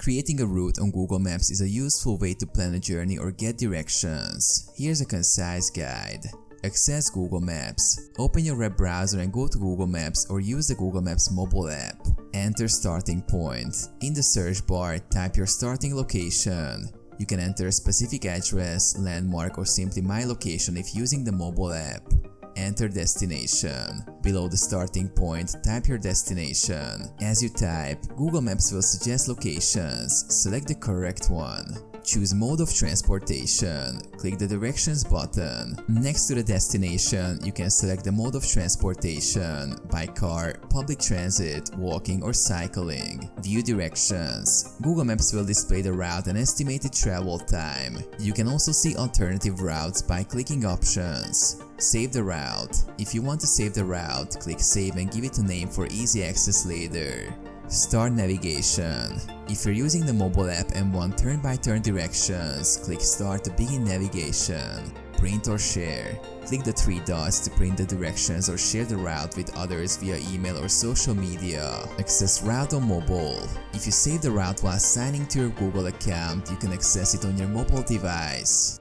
Creating a route on Google Maps is a useful way to plan a journey or get directions. Here's a concise guide. Access Google Maps. Open your web browser and go to Google Maps or use the Google Maps mobile app. Enter starting point. In the search bar, type your starting location. You can enter a specific address, landmark, or simply my location if using the mobile app. Enter destination. Below the starting point, type your destination. As you type, Google Maps will suggest locations. Select the correct one. Choose mode of transportation. Click the directions button. Next to the destination, you can select the mode of transportation by car, public transit, walking, or cycling. View directions. Google Maps will display the route and estimated travel time. You can also see alternative routes by clicking options. Save the route. If you want to save the route, click Save and give it a name for easy access later. Start navigation. If you're using the mobile app and want turn-by-turn directions, click Start to begin navigation. Print or share. Click the three dots to print the directions or share the route with others via email or social media. Access route on mobile. If you save the route while signing to your Google account, you can access it on your mobile device.